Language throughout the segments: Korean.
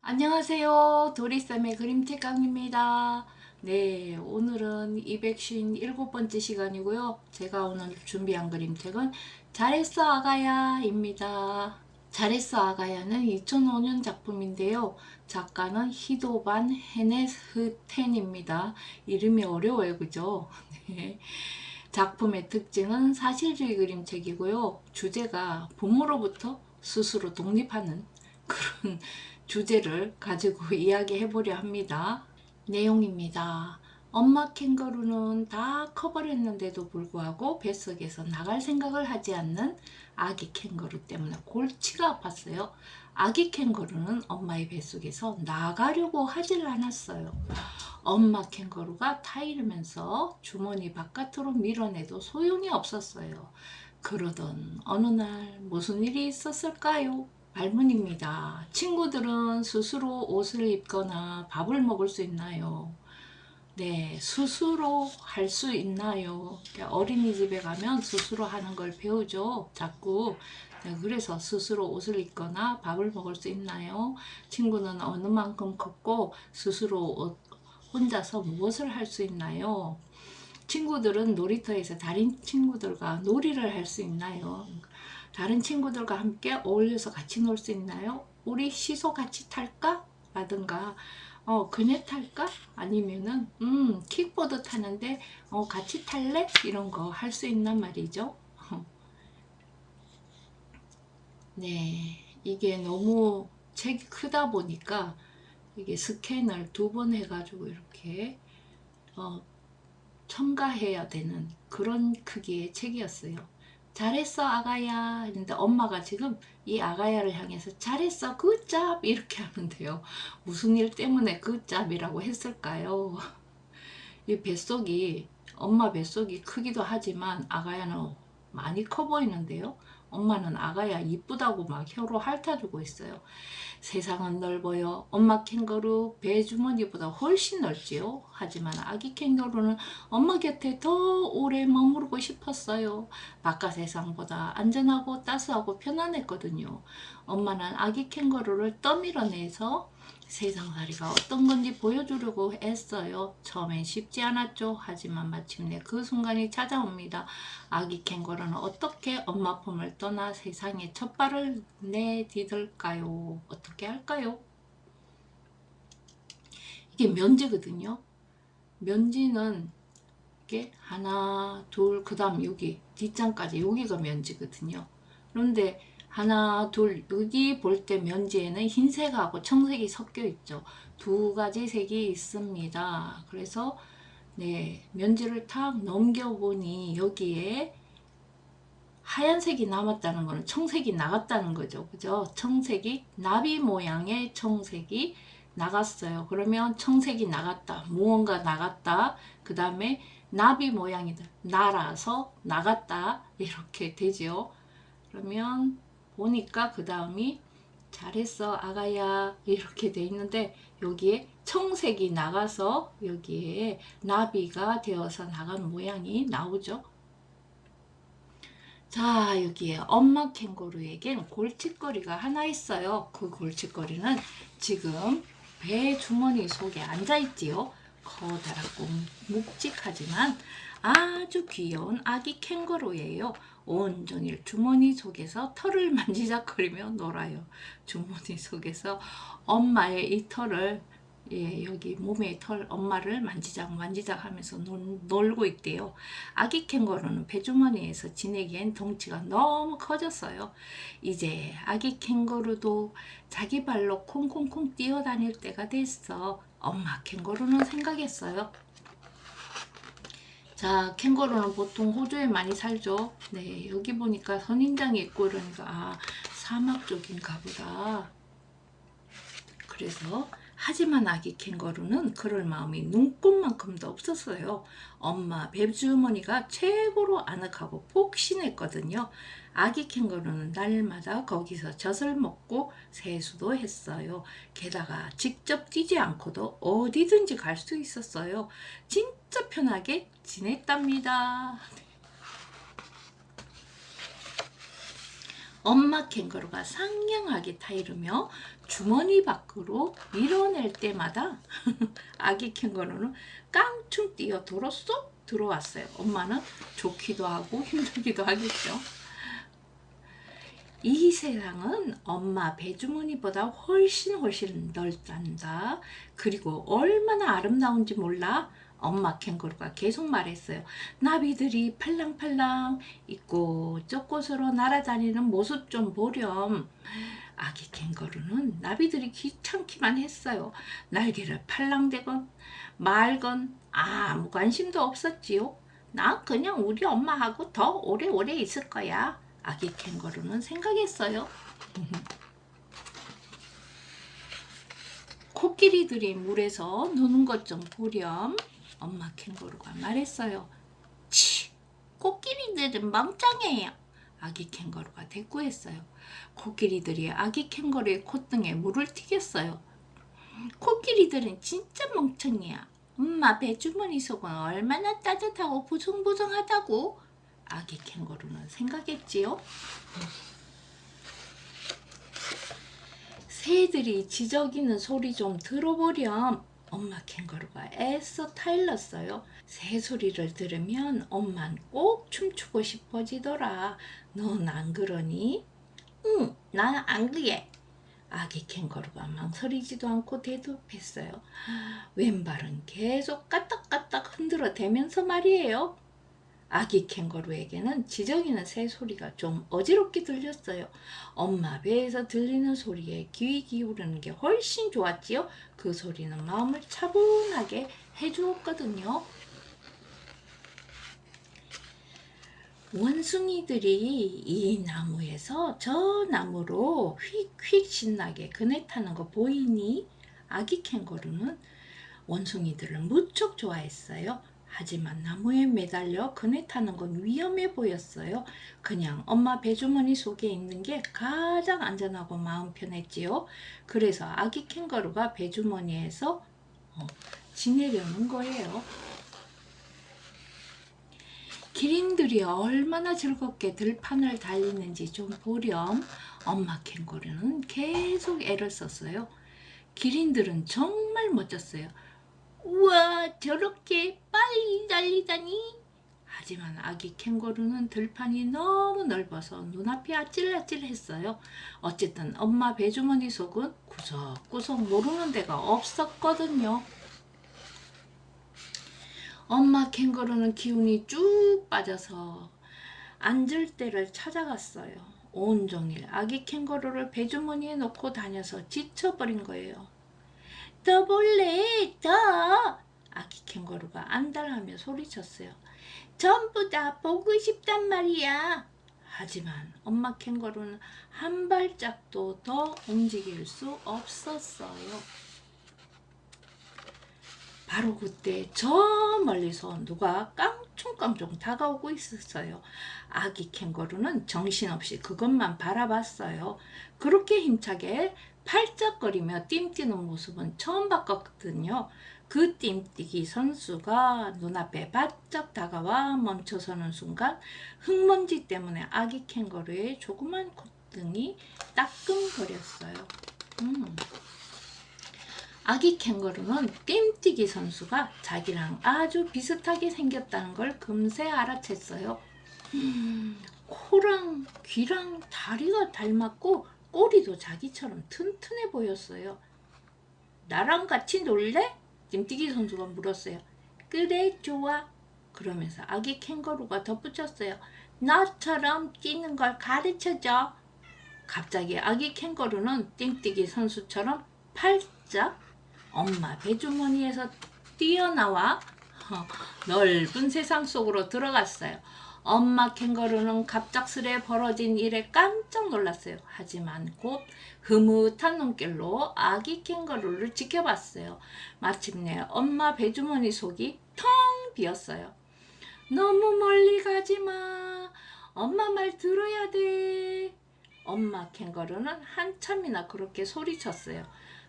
안녕하세요. 도리쌤의 그림책 강입니다. 네, 오늘은 257번째 시간이고요. 제가 오늘 준비한 그림책은 잘했어 아가야입니다. 잘했어 아가야는 2005년 작품인데요. 작가는 히도반 헤네스텐입니다. 이름이 어려워요, 그죠? 네. 작품의 특징은 사실주의 그림책이고요. 주제가 부모로부터 스스로 독립하는 그런 주제를 가지고 이야기해 보려 합니다. 내용입니다. 엄마 캥거루는 다 커버렸는데도 불구하고 뱃속에서 나갈 생각을 하지 않는 아기 캥거루 때문에 골치가 아팠어요. 아기 캥거루는 엄마의 뱃속에서 나가려고 하질 않았어요. 엄마 캥거루가 타이르면서 주머니 바깥으로 밀어내도 소용이 없었어요. 그러던 어느 날 무슨 일이 있었을까요? 발문입니다. 친구들은 스스로 옷을 입거나 밥을 먹을 수 있나요? 네, 스스로 할 수 있나요? 어린이집에 가면 스스로 하는 걸 배우죠. 자꾸. 네, 그래서 스스로 옷을 입거나 밥을 먹을 수 있나요? 친구는 어느 만큼 컸고 스스로 혼자서 무엇을 할 수 있나요? 친구들은 놀이터에서 다른 친구들과 놀이를 할 수 있나요? 다른 친구들과 함께 어울려서 같이 놀 수 있나요? 우리 시소 같이 탈까? 라든가 그네 탈까? 아니면은 킥보드 타는데 같이 탈래? 이런 거 할 수 있단 말이죠. 네, 이게 너무 책이 크다 보니까 이게 스캔을 2번 해가지고 이렇게 첨가해야 되는 그런 크기의 책이었어요. 잘했어 아가야 했는데 엄마가 지금 이 아가야를 향해서 잘했어 굿잡 이렇게 하는데요. 무슨 일 때문에 굿잡이라고 했을까요? 이 뱃속이 엄마 뱃속이 크기도 하지만 아가야는 많이 커 보이는데요. 엄마는 아가야 이쁘다고 막 혀로 핥아주고 있어요. 세상은 넓어요. 엄마 캥거루 배 주머니보다 훨씬 넓지요. 하지만 아기 캥거루는 엄마 곁에 더 오래 머무르고 싶었어요. 바깥 세상보다 안전하고 따스하고 편안했거든요. 엄마는 아기 캥거루를 떠밀어내서 세상살이가 어떤 건지 보여주려고 했어요. 처음엔 쉽지 않았죠. 하지만 마침내 그 순간이 찾아옵니다. 아기 캥거루는 어떻게 엄마 품을 떠나 세상에 첫 발을 내디딜까요? 어떻게 할까요? 이게 면지거든요. 면지는 이게 하나, 둘, 그 다음 여기 뒷장까지 여기가 면지거든요. 그런데 하나, 둘, 여기 볼 때 면지에는 흰색하고 청색이 섞여 있죠. 2가지 색이 있습니다. 그래서 네, 면지를 탁 넘겨보니 여기에 하얀색이 남았다는 거는 청색이 나갔다는 거죠. 그죠? 청색이 나비 모양의 청색이 나갔어요. 그러면 청색이 나갔다. 무언가 나갔다. 그 다음에 나비 모양이다. 날아서 나갔다. 이렇게 되죠. 그러면 보니까 그 다음이 잘했어 아가야 이렇게 돼 있는데 여기에 청색이 나가서 여기에 나비가 되어서 나간 모양이 나오죠. 자, 여기에 엄마 캥거루에겐 골칫거리가 하나 있어요. 그 골칫거리는 지금 배 주머니 속에 앉아있지요. 커다랗고 묵직하지만 아주 귀여운 아기 캥거루예요. 온종일 주머니 속에서 털을 만지작거리며 놀아요. 주머니 속에서 엄마의 이 털을 여기 몸의 털 엄마를 만지작 하면서 놀고 있대요. 아기 캥거루는 배주머니에서 지내기엔 덩치가 너무 커졌어요. 이제 아기 캥거루도 자기 발로 콩콩콩 뛰어다닐 때가 됐어. 엄마 캥거루는 생각했어요. 자, 캥거루는 보통 호주에 많이 살죠. 네, 여기 보니까 선인장이 있고 그러니까 사막 쪽인가 보다. 그래서 하지만 아기 캥거루는 그럴 마음이 눈꽃만큼도 없었어요. 엄마 뱀주머니가 최고로 아늑하고 폭신했거든요. 아기 캥거루는 날마다 거기서 젖을 먹고 세수도 했어요. 게다가 직접 뛰지 않고도 어디든지 갈 수 있었어요. 진짜 편하게 지냈답니다. 엄마 캥거루가 상냥하게 타이르며 주머니 밖으로 밀어낼 때마다 아기 캥거루는 깡충 뛰어 도로 쏙 들어왔어요. 엄마는 좋기도 하고 힘들기도 하겠죠. 이 세상은 엄마 배주머니보다 훨씬 넓단다. 그리고 얼마나 아름다운지 몰라. 엄마 캥거루가 계속 말했어요. 나비들이 팔랑팔랑 있고 저곳으로 날아다니는 모습 좀 보렴. 아기 캥거루는 나비들이 귀찮기만 했어요. 날개를 팔랑대건 말건 아무 관심도 없었지요. 난 그냥 우리 엄마하고 더 오래오래 있을 거야. 아기 캥거루는 생각했어요. 코끼리들이 물에서 노는 것 좀 보렴. 엄마 캥거루가 말했어요. 치! 코끼리들은 멍청해요. 아기 캥거루가 대꾸했어요. 코끼리들이 아기 캥거루의 콧등에 물을 튀겼어요. 코끼리들은 진짜 멍청이야. 엄마 배주머니 속은 얼마나 따뜻하고 보송보송하다고. 아기 캥거루는 생각했지요. 새들이 지저귀는 소리 좀 들어보렴. 엄마 캥거루가 애써 타일렀어요. 새 소리를 들으면 엄만 꼭 춤추고 싶어지더라. 넌 안 그러니? 응, 난 안 그래. 아기 캥거루가 망설이지도 않고 대답했어요. 왼발은 계속 까딱까딱 흔들어 대면서 말이에요. 아기 캥거루에게는 지저귀는 새 소리가 좀 어지럽게 들렸어요. 엄마 배에서 들리는 소리에 귀 기울이는 게 훨씬 좋았지요. 그 소리는 마음을 차분하게 해주었거든요. 원숭이들이 이 나무에서 저 나무로 휙휙 신나게 그네 타는 거 보이니? 아기 캥거루는 원숭이들을 무척 좋아했어요. 하지만 나무에 매달려 그네 타는 건 위험해 보였어요. 그냥 엄마 배주머니 속에 있는 게 가장 안전하고 마음 편했지요. 그래서 아기 캥거루가 배주머니에서 지내려는 거예요. 기린들이 얼마나 즐겁게 들판을 달리는지 좀 보렴. 엄마 캥거루는 계속 애를 썼어요. 기린들은 정말 멋졌어요. 우와, 저렇게 빨리 달리다니. 하지만 아기 캥거루는 들판이 너무 넓어서 눈앞이 아찔아찔했어요. 어쨌든 엄마 배주머니 속은 구석구석 모르는 데가 없었거든요. 엄마 캥거루는 기운이 쭉 빠져서 앉을 데를 찾아갔어요. 온종일 아기 캥거루를 배주머니에 넣고 다녀서 지쳐버린 거예요. 더 볼래? 더! 아기 캥거루가 안달하며 소리쳤어요. 전부 다 보고 싶단 말이야. 하지만 엄마 캥거루는 한 발짝도 더 움직일 수 없었어요. 바로 그때 저 멀리서 누가 깡총깡총 다가오고 있었어요. 아기 캥거루는 정신없이 그것만 바라봤어요. 그렇게 힘차게 팔짝거리며 띵뛰는 모습은 처음 봤거든요. 그 띵뛰기 선수가 눈앞에 바짝 다가와 멈춰서는 순간 흙먼지 때문에 아기 캥거루의 조그만 콧등이 따끔거렸어요. 아기 캥거루는 띵뛰기 선수가 자기랑 아주 비슷하게 생겼다는 걸 금세 알아챘어요. 코랑 귀랑 다리가 닮았고 꼬리도 자기처럼 튼튼해 보였어요. 나랑 같이 놀래? 띵뛰기 선수가 물었어요. 그래, 좋아. 그러면서 아기 캥거루가 덧붙였어요. 너처럼 뛰는 걸 가르쳐줘. 갑자기 아기 캥거루는 띵뛰기 선수처럼 팔짝 엄마 배주머니에서 뛰어나와 넓은 세상 속으로 들어갔어요. 엄마 캥거루는 갑작스레 벌어진 일에 깜짝 놀랐어요. 하지만 곧 흐뭇한 눈길로 아기 캥거루를 지켜봤어요. 마침내 엄마 배주머니 속이 텅 비었어요. 너무 멀리 가지마. 엄마 말 들어야 돼. 엄마 캥거루는 한참이나 그렇게 소리쳤어요.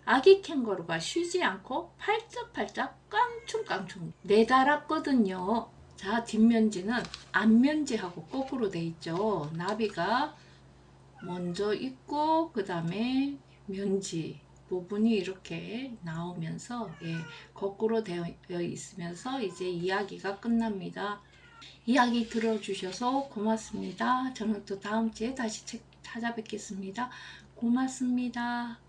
아기 캥거루가 쉬지 않고 팔짝팔짝 깡충깡충 내달았거든요. 자, 뒷면지는 앞면지하고 거꾸로 돼 있죠. 나비가 먼저 있고 그 다음에 면지 부분이 이렇게 나오면서 거꾸로 되어 있으면서 이제 이야기가 끝납니다. 이야기 들어주셔서 고맙습니다. 저는 또 다음 주에 다시 찾아뵙겠습니다. 고맙습니다.